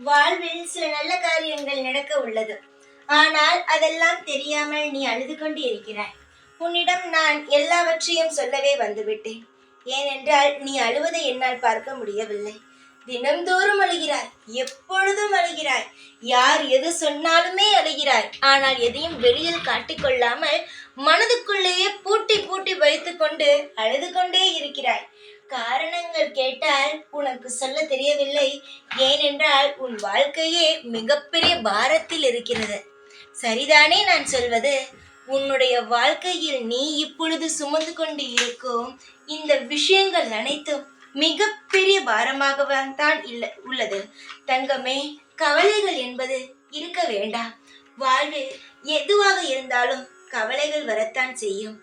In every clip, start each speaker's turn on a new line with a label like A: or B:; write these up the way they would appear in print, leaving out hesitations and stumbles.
A: வாழ்வில் சில நல்ல காரியங்கள் நடக்க உள்ளது. ஆனால் அதெல்லாம் தெரியாமல் நீ அழுது கொண்டு இருக்கிறாய். உன்னிடம் நான் எல்லாவற்றையும் சொல்லவே வந்துவிட்டேன். ஏனென்றால் நீ அழுவதை என்னால் பார்க்க முடியவில்லை. தினம்தோறும் அழுகிறாய், எப்பொழுதும் அழுகிறாய். யார் எது சொன்னாலுமே அழுகிறாய். ஆனால் எதையும் வெளியில் காட்டிக்கொள்ளாமல் மனதுக்குள்ளேயே பூட்டி பூட்டி வைத்துக் கொண்டு அழுது கொண்டே இருக்கிறாய். காரணங்கள் கேட்டால் உனக்கு சொல்ல தெரியவில்லை. ஏனென்றால் உன் வாழ்க்கையே மிகப்பெரிய பாரத்தில் இருக்கிறது. சரிதானே நான் சொல்வது? உன்னுடைய வாழ்க்கையில் நீ இப்பொழுது சுமந்து கொண்டு இருக்கும் இந்த விஷயங்கள் அனைத்தும் மிகப்பெரிய பாரமாகத்தான் உள்ளது. தங்கமே, கவலைகள் என்பது இருக்க வேண்டாம். வாழ்வில் எதுவாக இருந்தாலும் கவலைகள் வரத்தான் செய்யும்.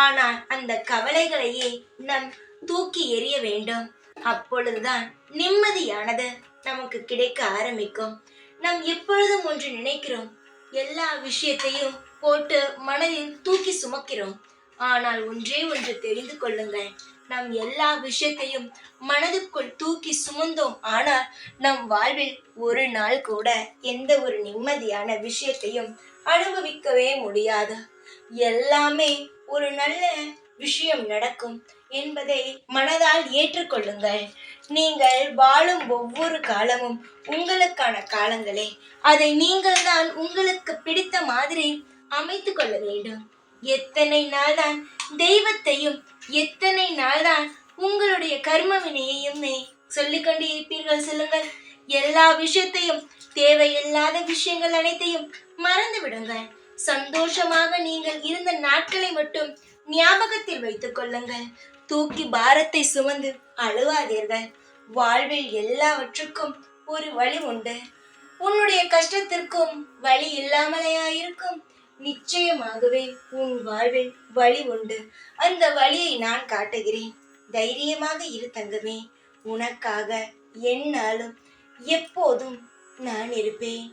A: ஆனால் அந்த கவலைகளையே நம் தூக்கி எறிய வேண்டும். அப்பொழுதுதான் நிம்மதியானது நமக்கு கிடைக்க ஆரம்பிக்கும். நாம் எப்பொழுதும் ஒன்று நினைக்கிறோம், எல்லா விஷயத்தையும் போட்டு மனதில் தூக்கி சுமக்கிறோம். ஆனால் ஒன்றே ஒன்று தெரிந்து கொள்ளுங்கள், நாம் எல்லா விஷயத்தையும் மனதுக்குள் தூக்கி சுமந்தோம். ஆனால் நம் வாழ்வில் ஒரு நாள் கூட எந்த ஒரு நிம்மதியான விஷயத்தையும் அனுபவிக்கவே முடியாது. எல்லாமே ஒரு நல்ல விஷயம் நடக்கும் என்பதை மனதால் ஏற்றுக்கொள்ளுங்கள். நீங்கள் வாழும் ஒவ்வொரு காலமும் உங்களுக்கான காலங்களே. அதை நீங்கள் தான் உங்களுக்கு பிடித்த மாதிரி அமைத்து கொள்ள வேண்டும். எத்தனை நாள்தான் தெய்வத்தையும் எத்தனை நாள்தான் உங்களுடைய கர்ம வினையையுமே சொல்லிக்கொண்டு இருப்பீர்கள் சொல்லுங்கள். எல்லா விஷயத்தையும், தேவையில்லாத விஷயங்கள் அனைத்தையும் மறந்து விடுங்கள். சந்தோஷமாக நீங்கள் இருந்த நாட்களை மட்டும் ஞாபகத்தில் வைத்துக் கொள்ளுங்கள். தூக்கி பாரத்தை சுமந்து அழுவாதீர்கள். வாழ்வில் எல்லாவற்றுக்கும் ஒரு வழி உண்டு. உன்னுடைய கஷ்டத்திற்கும் வழி இல்லாமலையா இருக்கும்? நிச்சயமாகவே உன் வாழ்வில் வழி உண்டு. அந்த வழியை நான் காட்டுகிறேன். தைரியமாக இரு தங்கமே. உனக்காக எந்நாளும் எப்போதும் நான் இருப்பேன்.